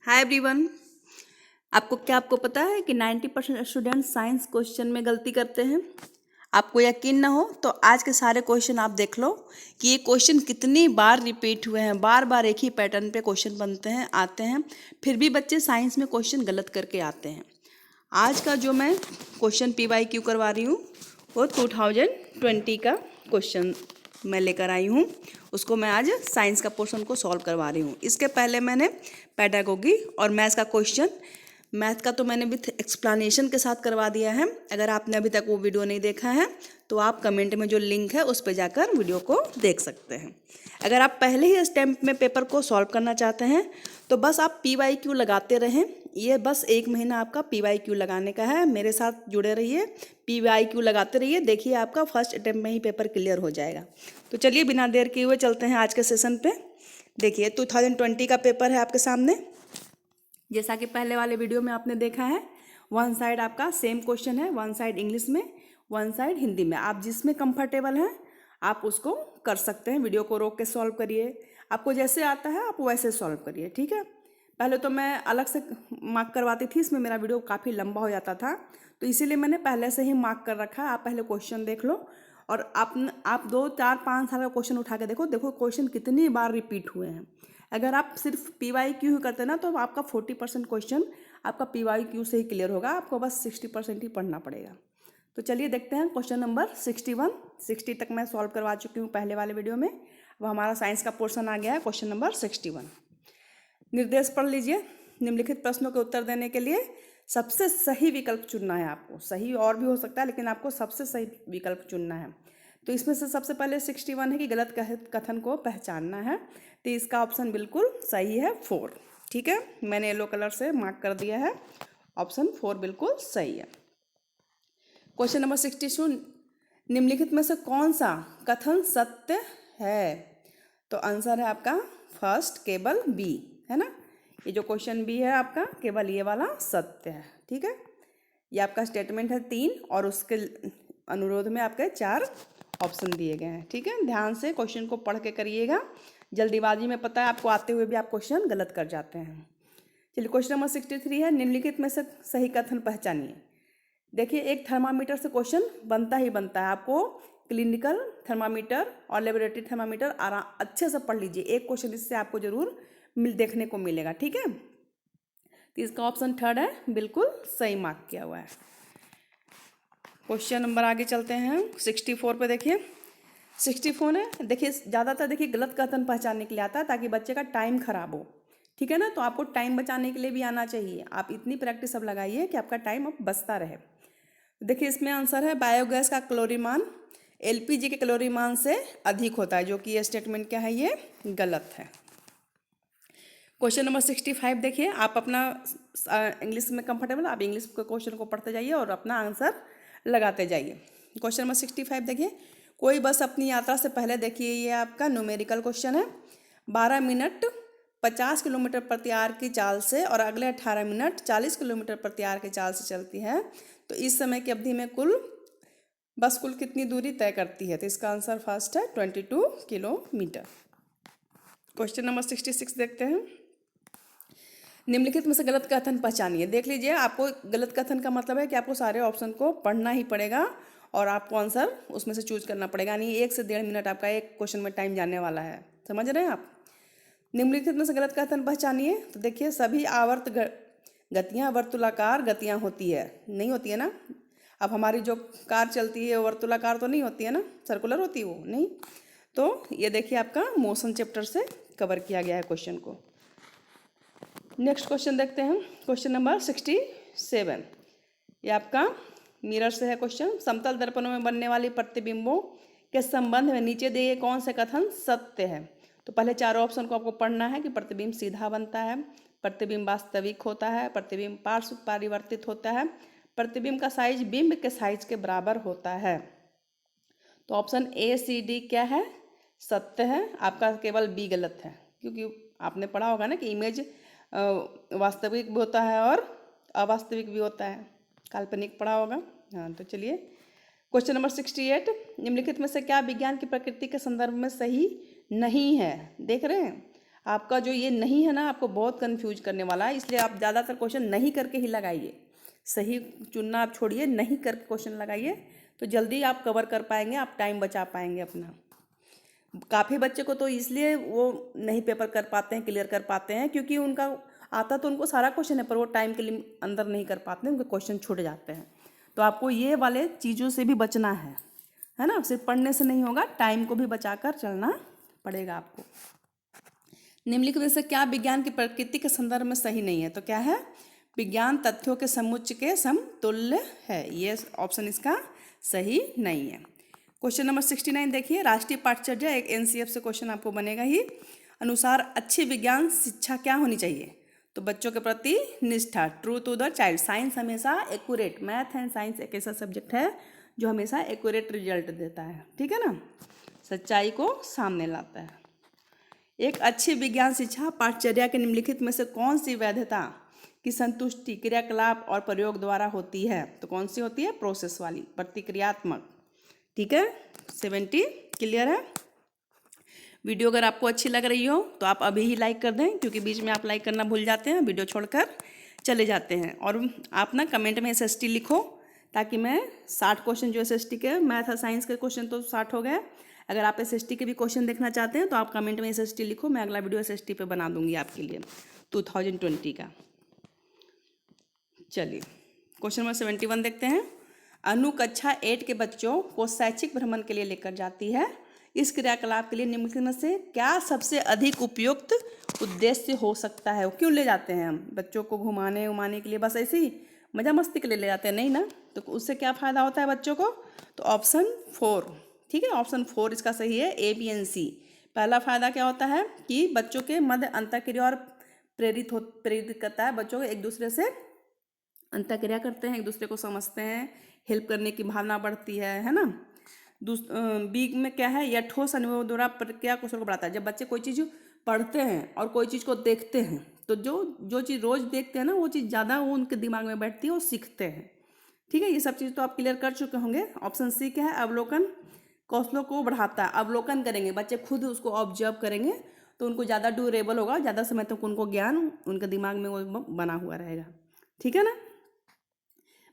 Hi everyone. आपको पता है कि 90% स्टूडेंट साइंस क्वेश्चन में गलती करते हैं। आपको यकीन ना हो तो आज के सारे क्वेश्चन आप देख लो कि ये क्वेश्चन कितनी बार रिपीट हुए हैं। बार बार एक ही पैटर्न पे क्वेश्चन बनते हैं, आते हैं, फिर भी बच्चे साइंस में क्वेश्चन गलत करके आते हैं। आज का जो मैं क्वेश्चन PYQ करवा रही हूँ वो 2020 का क्वेश्चन मैं लेकर आई हूँ। उसको मैं आज साइंस का पोर्शन को सॉल्व करवा रही हूँ। इसके पहले मैंने पेडागोगी और मैथ्स का क्वेश्चन, मैथ का तो मैंने विथ एक्सप्लेनेशन के साथ करवा दिया है। अगर आपने अभी तक वो वीडियो नहीं देखा है तो आप कमेंट में जो लिंक है उस पर जाकर वीडियो को देख सकते हैं। अगर आप पहले ही स्टेप में पेपर को सॉल्व करना चाहते हैं तो बस आप PYQ लगाते रहें। ये बस 1 महीना आपका PYQ लगाने का है। मेरे साथ जुड़े रहिए, PYQ लगाते रहिए, देखिए आपका फर्स्ट अटेम्प्ट में ही पेपर क्लियर हो जाएगा। तो चलिए बिना देर किए हुए चलते हैं आज के सेशन पे। देखिए 2020 का पेपर है आपके सामने। जैसा कि पहले वाले वीडियो में आपने देखा है, वन साइड आपका सेम क्वेश्चन है, वन साइड इंग्लिश में, वन साइड हिंदी में। आप जिसमें कंफर्टेबल हैं आप उसको कर सकते हैं। वीडियो को रोक के सॉल्व करिए, आपको जैसे आता है आप वैसे सॉल्व करिए, ठीक है। पहले तो मैं अलग से मार्क करवाती थी, इसमें मेरा वीडियो काफ़ी लंबा हो जाता था, तो इसीलिए मैंने पहले से ही मार्क कर रखा है। आप पहले क्वेश्चन देख लो और आप 2, 4, 5 साल का क्वेश्चन उठा के देखो क्वेश्चन कितनी बार रिपीट हुए हैं। अगर आप सिर्फ PYQ ही करते ना तो आपका 40% क्वेश्चन आपका PYQ से ही क्लियर होगा, आपको बस 60% ही पढ़ना पड़ेगा। तो चलिए देखते हैं क्वेश्चन नंबर 61। 60 तक मैं सॉल्व करवा चुकी हूँ पहले वाले वीडियो में। अब हमारा साइंस का पोर्शन आ गया है क्वेश्चन नंबर 61। निर्देश पढ़ लीजिए। निम्नलिखित प्रश्नों के उत्तर देने के लिए सबसे सही विकल्प चुनना है आपको। सही और भी हो सकता है लेकिन आपको सबसे सही विकल्प चुनना है। तो इसमें से सबसे पहले 61 है कि गलत कथन को पहचानना है, तो इसका ऑप्शन बिल्कुल सही है 4। ठीक है, मैंने येलो कलर से मार्क कर दिया है, ऑप्शन 4 बिल्कुल सही है। क्वेश्चन नंबर 62, निम्नलिखित में से कौन सा कथन सत्य है? तो आंसर है आपका फर्स्ट, केवल बी, है ना। ये जो क्वेश्चन बी है आपका, केवल ये वाला सत्य है, ठीक है। ये आपका स्टेटमेंट है 3 और उसके अनुरोध में आपके 4 ऑप्शन दिए गए हैं, ठीक है। ध्यान से क्वेश्चन को पढ़ के करिएगा, जल्दीबाजी में पता है आपको आते हुए भी आप क्वेश्चन गलत कर जाते हैं। चलिए क्वेश्चन नंबर 63 है, निम्नलिखित में से सही कथन पहचानिए। देखिए एक थर्मामीटर से क्वेश्चन बनता ही बनता है। आपको क्लिनिकल थर्मामीटर और लेबोरेटरी थर्मामीटर अच्छे से पढ़ लीजिए, एक क्वेश्चन इससे आपको जरूर देखने को मिलेगा, ठीक है। तो इसका ऑप्शन 3 है, बिल्कुल सही मार्क किया हुआ है। क्वेश्चन नंबर आगे चलते हैं 64 पे। देखिए 64 है, देखिए ज़्यादातर देखिए गलत कथन पहचानने के लिए आता है ताकि बच्चे का टाइम खराब हो, ठीक है ना। तो आपको टाइम बचाने के लिए भी आना चाहिए। आप इतनी प्रैक्टिस अब लगाइए कि आपका टाइम अब बचता रहे। देखिए इसमें आंसर है बायोगैस का कैलोरी मान LPG के कैलोरी मान से अधिक होता है, जो कि ये स्टेटमेंट क्या है, ये गलत है। क्वेश्चन नंबर 65 देखिए, आप अपना इंग्लिश में कंफर्टेबल, आप इंग्लिश के क्वेश्चन को पढ़ते जाइए और अपना आंसर लगाते जाइए। क्वेश्चन नंबर 65 देखिए, कोई बस अपनी यात्रा से पहले, देखिए ये आपका न्यूमेरिकल क्वेश्चन है, 12 मिनट 50 किलोमीटर प्रति आवर की चाल से और अगले 18 मिनट 40 किलोमीटर प्रति आवर की चाल से चलती है, तो इस समय की अवधि में बस कुल कितनी दूरी तय करती है? तो इसका आंसर फर्स्ट है 22 किलोमीटर। क्वेश्चन नंबर 66 देखते हैं, निम्नलिखित में से गलत कथन पहचानिए। देख लीजिए, आपको गलत कथन का मतलब है कि आपको सारे ऑप्शन को पढ़ना ही पड़ेगा और आपको आंसर उसमें से चूज करना पड़ेगा, यानी 1 से 1.5 मिनट आपका एक क्वेश्चन में टाइम जाने वाला है। समझ रहे हैं आप? निम्नलिखित में से गलत कथन पहचानिए। तो देखिए सभी आवर्त गतियाँ वर्तुलाकार गतियाँ होती है, नहीं होती है ना। अब हमारी जो कार चलती है वर्तुलाकार तो नहीं होती है ना, सर्कुलर होती है वो, नहीं। तो ये देखिए आपका मोशन चैप्टर से कवर किया गया है क्वेश्चन को। नेक्स्ट क्वेश्चन देखते हैं, क्वेश्चन नंबर 67। ये आपका मिरर से है क्वेश्चन। समतल दर्पणों में बनने वाली प्रतिबिंबों के संबंध में नीचे दिए कौन से कथन सत्य है? तो पहले 4 ऑप्शन को आपको पढ़ना है कि प्रतिबिंब सीधा बनता है, प्रतिबिंब वास्तविक होता है, प्रतिबिंब पार्श्व परिवर्तित होता है, प्रतिबिंब का साइज बिंब के साइज के बराबर होता है। तो ऑप्शन ACD क्या है, सत्य है। आपका केवल B गलत है, क्योंकि आपने पढ़ा होगा ना कि इमेज वास्तविक भी होता है और अवास्तविक भी होता है, काल्पनिक पढ़ा होगा। हाँ, तो चलिए क्वेश्चन नंबर 68, निम्नलिखित में से क्या विज्ञान की प्रकृति के संदर्भ में सही नहीं है? देख रहे हैं, आपका जो ये नहीं है ना, आपको बहुत कंफ्यूज करने वाला है, इसलिए आप ज़्यादातर क्वेश्चन नहीं करके ही लगाइए। सही चुनना आप छोड़िए, नहीं करके क्वेश्चन लगाइए, तो जल्दी आप कवर कर पाएंगे, आप टाइम बचा पाएंगे अपना। काफ़ी बच्चे को तो इसलिए वो नहीं पेपर कर पाते हैं, क्लियर कर पाते हैं, क्योंकि उनका आता तो उनको सारा क्वेश्चन है, पर वो टाइम के लिए अंदर नहीं कर पाते हैं, उनके क्वेश्चन छूट जाते हैं। तो आपको ये वाले चीज़ों से भी बचना है ना, सिर्फ पढ़ने से नहीं होगा, टाइम को भी बचाकर चलना पड़ेगा आपको। निम्नलिखित में से क्या विज्ञान की प्रकृति के संदर्भ में सही नहीं है? तो क्या है? विज्ञान तथ्यों के समुच्चय के समतुल्य है, ये ऑप्शन इसका सही नहीं है। क्वेश्चन नंबर 69 देखिए, राष्ट्रीय पाठचर्या एक एनसीएफ से क्वेश्चन आपको बनेगा ही। अनुसार अच्छी विज्ञान शिक्षा क्या होनी चाहिए? तो बच्चों के प्रति निष्ठा, true to the child. Science हमेशा एक्यूरेट, मैथ एंड साइंस एक ऐसा सब्जेक्ट है जो हमेशा एक्यूरेट रिजल्ट देता है, ठीक है ना, सच्चाई को सामने लाता है। एक अच्छी विज्ञान शिक्षा पाठचर्या के निम्नलिखित में से कौन सी वैधता की संतुष्टि क्रियाकलाप और प्रयोग द्वारा होती है? तो कौन सी होती है? प्रोसेस वाली, प्रतिक्रियात्मक, ठीक है। 70 क्लियर है। वीडियो अगर आपको अच्छी लग रही हो तो आप अभी ही लाइक कर दें, क्योंकि बीच में आप लाइक करना भूल जाते हैं, वीडियो छोड़कर चले जाते हैं। और आप ना कमेंट में SST लिखो, ताकि मैं 60 क्वेश्चन जो SST के मैथ और साइंस के क्वेश्चन तो 60 हो गए, अगर आप SST के भी क्वेश्चन देखना चाहते हैं तो आप कमेंट में SST लिखो, मैं अगला वीडियो SST पे बना दूंगी आपके लिए 2020 का। चलिए क्वेश्चन नंबर 71 देखते हैं। अनु कक्षा 8 के बच्चों को शैक्षिक भ्रमण के लिए लेकर जाती है। इस क्रियाकलाप के लिए निम्नलिखित में से क्या सबसे अधिक उपयुक्त उद्देश्य हो सकता है? क्यों ले जाते हैं हम बच्चों को घुमाने उमाने के लिए? बस ऐसे ही मजा मस्ती के लिए ले जाते हैं? नहीं ना, तो उससे क्या फ़ायदा होता है बच्चों को? तो ऑप्शन 4, ठीक है, ऑप्शन 4 इसका सही है, A, B, and C। पहला फ़ायदा क्या होता है कि बच्चों के मध्य अंतःक्रिया और प्रेरित करता है, बच्चों को एक दूसरे से अंतःक्रिया करते हैं, एक दूसरे को समझते हैं, हेल्प करने की भावना बढ़ती है ना। बी में क्या है? यह ठोस अनुभव द्वारा प्रक्रिया कौशल को बढ़ाता है। जब बच्चे कोई चीज़ पढ़ते हैं और कोई चीज़ को देखते हैं, तो जो चीज़ रोज़ देखते हैं ना, वो चीज़ ज़्यादा वो उनके दिमाग में बैठती है, वो सीखते हैं, ठीक है। ये सब चीज़ तो आप क्लियर कर चुके होंगे। ऑप्शन सी क्या है? अवलोकन कौशलों को बढ़ाता है। अवलोकन करेंगे बच्चे, खुद उसको ऑब्जर्व करेंगे, तो उनको ज़्यादा ड्यूरेबल होगा, ज़्यादा समय तक उनको ज्ञान उनके दिमाग में वो बना हुआ रहेगा, ठीक है ना।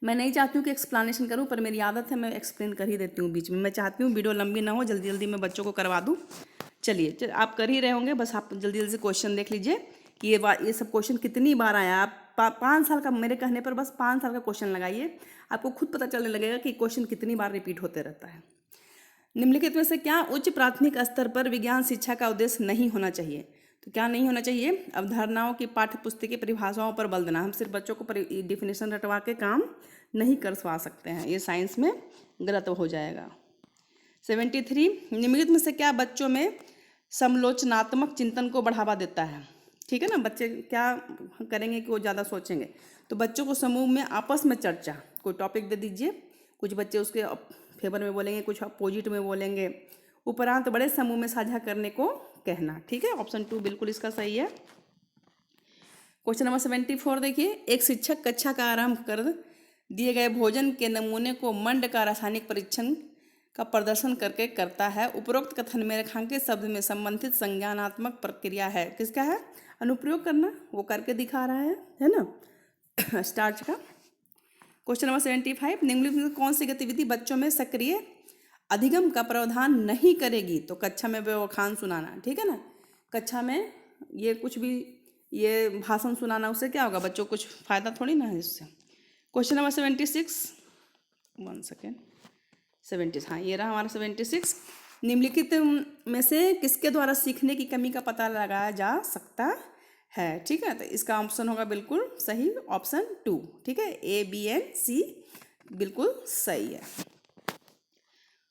मैं नहीं चाहती हूँ कि एक्सप्लेनेशन करूँ, पर मेरी आदत है, मैं एक्सप्लेन कर ही देती हूँ बीच में। मैं चाहती हूँ वीडियो लंबी ना हो, जल्दी जल्दी मैं बच्चों को करवा दूँ। चलिए आप कर ही रहे होंगे, बस आप जल्दी जल्दी से क्वेश्चन देख लीजिए कि ये सब क्वेश्चन कितनी बार आया। आप 5 साल का, मेरे कहने पर बस 5 साल का क्वेश्चन लगाइए, आपको खुद पता चलने लगेगा कि क्वेश्चन कितनी बार रिपीट होते रहता है। निम्नलिखित में से क्या उच्च प्राथमिक स्तर पर विज्ञान शिक्षा का उद्देश्य नहीं होना चाहिए? तो क्या नहीं होना चाहिए? अवधारणाओं की पाठ्य पुस्तक की परिभाषाओं पर बल देना। हम सिर्फ बच्चों को डिफिनेशन रटवा के काम नहीं करवा सकते हैं, ये साइंस में गलत हो जाएगा। 73 निम्नलिखित में से क्या बच्चों में समालोचनात्मक चिंतन को बढ़ावा देता है? ठीक है ना, बच्चे क्या करेंगे कि वो ज़्यादा सोचेंगे। तो बच्चों को समूह में आपस में चर्चा, कोई टॉपिक दे दीजिए, कुछ बच्चे उसके फेवर में बोलेंगे, कुछ अपोजिट में बोलेंगे, उपरांत बड़े समूह में साझा करने को कहना, ठीक है। ऑप्शन 2 बिल्कुल इसका सही है। क्वेश्चन नंबर 74 देखिए, एक शिक्षक कक्षा का आरंभ कर दिए गए भोजन के नमूने को मंड का रासायनिक परीक्षण का प्रदर्शन करके करता है। उपरोक्त कथन में रेखांकित शब्द में संबंधित संज्ञानात्मक प्रक्रिया है, किसका है? अनुप्रयोग करना, वो करके दिखा रहा है ना, स्टार्च का। क्वेश्चन नंबर 75 निम्नलिखित में कौन सी गतिविधि बच्चों में सक्रिय अधिगम का प्रावधान नहीं करेगी? तो कक्षा में व्याख्यान सुनाना, ठीक है ना, कक्षा में ये कुछ भी ये भाषण सुनाना, उससे क्या होगा? बच्चों को कुछ फायदा थोड़ी ना है इससे। क्वेश्चन नंबर 76, 1 सेकेंड, 70, हाँ ये रहा हमारा 76। निम्नलिखित में से किसके द्वारा सीखने की कमी का पता लगाया जा सकता है? ठीक है, तो इसका ऑप्शन होगा बिल्कुल सही, ऑप्शन 2, ठीक है, A, B and C बिल्कुल सही है।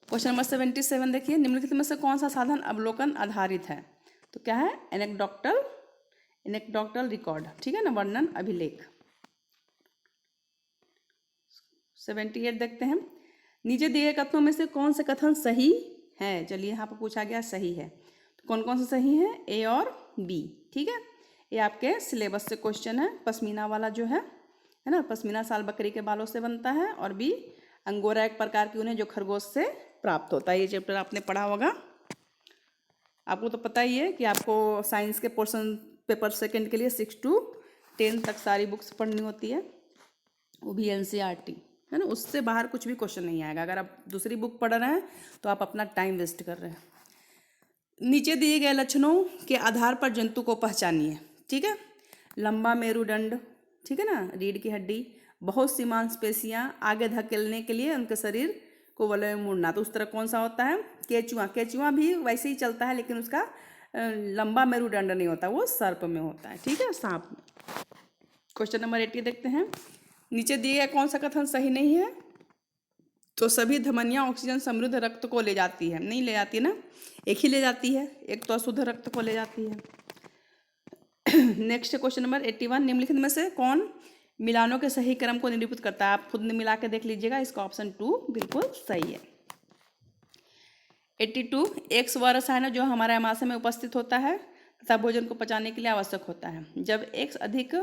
क्वेश्चन नंबर 77 देखिए, निम्नलिखित में से कौन सा साधन अवलोकन आधारित है? तो क्या है? एनेक्डोटल रिकॉर्ड, ठीक है ना, वर्णन अभिलेख। 78 देखते हैं, नीचे दिए गए कथनों में से कौन से कथन सही है? चलिए यहाँ पर पूछा गया सही है, तो कौन कौन से सही है? A और B, ठीक है। ये आपके सिलेबस से क्वेश्चन है। पश्मीना वाला जो है ना, पश्मीना साल बकरी के बालों से बनता है, और B अंगोरा एक प्रकार की ऊन है जो खरगोश से प्राप्त होता है। ये चैप्टर आपने पढ़ा होगा। आपको तो पता ही है कि आपको साइंस के पोर्शन पेपर सेकंड के लिए 6 to 10 तक सारी बुक्स पढ़नी होती है, वो भी NCERT है ना। उससे बाहर कुछ भी क्वेश्चन नहीं आएगा। अगर आप दूसरी बुक पढ़ रहे हैं तो आप अपना टाइम वेस्ट कर रहे हैं। नीचे दिए गए लक्षणों के आधार पर जंतु को पहचानिए। ठीक है, लंबा मेरुदंड, ठीक है ना, रीढ़ की हड्डी, बहुत सी मांसपेशियां, आगे धकेलने के लिए उनके शरीर को वलय में मुड़ना। तो उस तरह कौन सा होता है? केचुआ। केचुआ भी वैसे ही चलता है लेकिन उसका लंबा मेरुदंड नहीं होता, वो सर्प में होता है। ठीक है, सांप में। क्वेश्चन नंबर 80 देखते हैं। नीचे दिए गया कौन सा कथन सही नहीं है? तो सभी धमनियां ऑक्सीजन समृद्ध रक्त को ले जाती है। नहीं ले जाती ना, एक ही ले जाती है, एक तो अशुद्ध रक्त को ले जाती है। Next question number 81। निम्नलिखित में से कौन मिलानों के सही क्रम को निरूपित करता है? आप खुद मिला के देख लीजिएगा, इसका ऑप्शन 2 बिल्कुल सही है। 82। एक्स वह रसायन जो हमारे आमाशय में उपस्थित होता है तथा भोजन को पचाने के लिए आवश्यक होता है। जब एक्स अधिक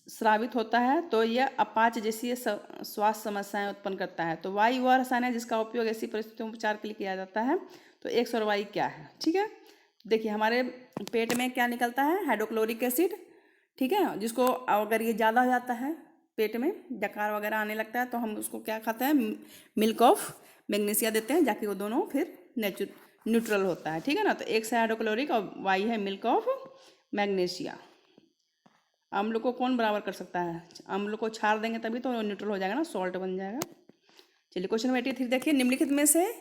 स्रावित होता है तो यह अपाच जैसी स्वास्थ्य समस्याएं उत्पन्न करता है। तो वाई वह रसायन है जिसका उपयोग ऐसी परिस्थितियों में उपचार के लिए किया जाता है। तो एक्स और वाई क्या है? ठीक है, देखिए हमारे पेट में क्या निकलता है? Hydrochloric acid. ठीक है, जिसको अगर ये ज़्यादा हो जाता है, पेट में डकार वगैरह आने लगता है, तो हम उसको क्या खाते हैं? मिल्क ऑफ मैग्नीशिया देते हैं, जाके वो दोनों फिर न्यूट्रल होता है। ठीक है ना, तो एक्स है हाइड्रोक्लोरिक और वाई है मिल्क ऑफ मैग्नीशिया। अम्ल को कौन बराबर कर सकता है? अम्ल को छाड़ देंगे तभी तो न्यूट्रल हो जाएगा ना, सॉल्ट बन जाएगा। चलिए क्वेश्चन नंबर 83 देखिए। निम्नलिखित में से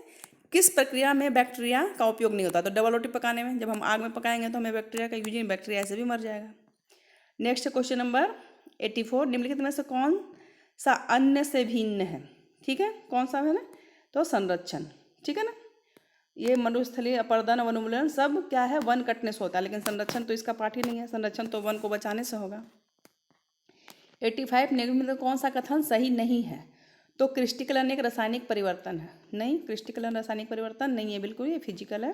किस प्रक्रिया में बैक्टीरिया का उपयोग नहीं होता? तो डबल रोटी पकाने में, जब हम आग में पकाएंगे तो हमें बैक्टीरिया का यूज नहीं, बैक्टीरिया ऐसे भी मर जाएगा। Next question number 84। निम्नलिखित में से कौन सा अन्य से भिन्न है? ठीक है, कौन सा है ना? तो संरक्षण। ठीक है ना, ये मरुस्थलीय अपरदन वनोन्मूलन सब क्या है? वन कटने से होता है, लेकिन संरक्षण तो इसका पार्ट ही नहीं है। संरक्षण तो वन को बचाने से होगा। 85। निम्न में कौन सा कथन सही नहीं है? तो क्रिस्टिकलन एक रासायनिक परिवर्तन है। नहीं, क्रिस्टिकलन रासायनिक परिवर्तन नहीं है, बिल्कुल ये फिजिकल है।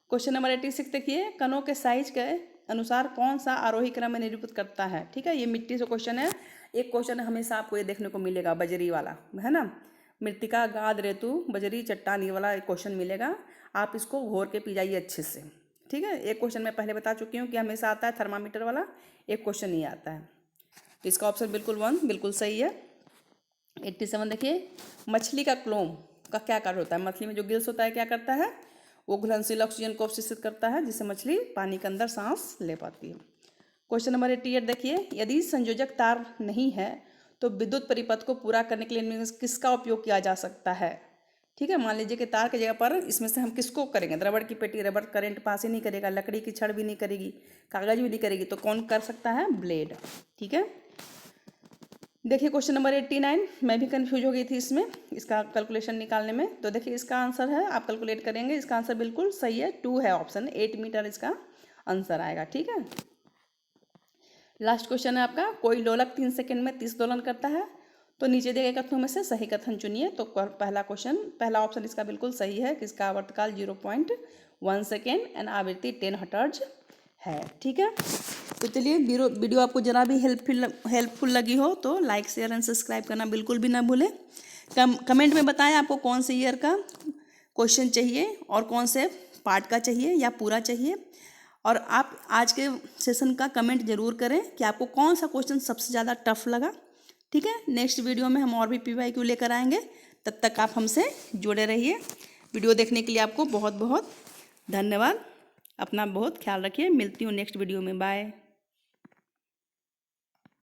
क्वेश्चन नंबर 86 देखिए। कणों के साइज के अनुसार कौन सा आरोही क्रम में निरूपित करता है? ठीक है, ये मिट्टी से क्वेश्चन है। एक क्वेश्चन हमेशा आपको ये देखने को मिलेगा, बजरी वाला है ना, मृतिका, गाद, रेतु, बजरी, चट्टान, ये वाला एक क्वेश्चन मिलेगा। आप इसको घोर के पी जाइए अच्छे से। ठीक है, एक क्वेश्चन मैं पहले बता चुकी हूँ कि हमेशा आता है थर्मामीटर वाला, एक क्वेश्चन नहीं आता है। तो इसका ऑप्शन बिल्कुल 1 बिल्कुल सही है। 87 देखिए। मछली का क्लोम का क्या कार्य होता है? मछली में जो गिल्स होता है क्या करता है? वो घुलनशील ऑक्सीजन को अवशोषित करता है, जिससे मछली पानी के अंदर सांस ले पाती है। क्वेश्चन नंबर 88 देखिए। यदि संयोजक तार नहीं है तो विद्युत परिपथ को पूरा करने के लिए इनमें से किसका उपयोग किया जा सकता है? ठीक है, मान लीजिए कि तार की जगह पर इसमें से हम किसको करेंगे? रबड़ की पेटी, रबड़ करंट पास ही नहीं करेगा, लकड़ी की छड़ भी नहीं करेगी, कागज भी नहीं करेगी, तो कौन कर सकता है? ब्लेड। ठीक है, देखिए क्वेश्चन नंबर 89। मैं भी कंफ्यूज हो गई थी इसमें, इसका कैलकुलेशन निकालने में। तो देखिए इसका आंसर है, आप कैलकुलेट करेंगे, इसका आंसर बिल्कुल सही है, 2 है ऑप्शन, 8 मीटर इसका आंसर आएगा। ठीक है, लास्ट क्वेश्चन है आपका। कोई लोलक 3 सेकंड में 30 दोलन करता है, तो नीचे दिए गए कथनों में से सही कथन चुनिए। तो पहला ऑप्शन इसका बिल्कुल सही है कि इसका आवर्तकाल 0.1 सेकेंड एंड आवृत्ति 10 हर्ट्ज है। ठीक है, तो चलिए वीडियो आपको जरा भी हेल्पफुल लगी हो तो लाइक, शेयर एंड सब्सक्राइब करना बिल्कुल भी ना भूलें। कमेंट में बताएं आपको कौन से ईयर का क्वेश्चन चाहिए और कौन से पार्ट का चाहिए या पूरा चाहिए। और आप आज के सेशन का कमेंट जरूर करें कि आपको कौन सा क्वेश्चन सबसे ज़्यादा टफ लगा। ठीक है, नेक्स्ट वीडियो में हम और भी PYQ लेकर आएंगे। तब तक आप हमसे जुड़े रहिए। वीडियो देखने के लिए आपको बहुत बहुत धन्यवाद। अपना बहुत ख्याल रखिए। मिलती हूँ नेक्स्ट वीडियो में। बाय।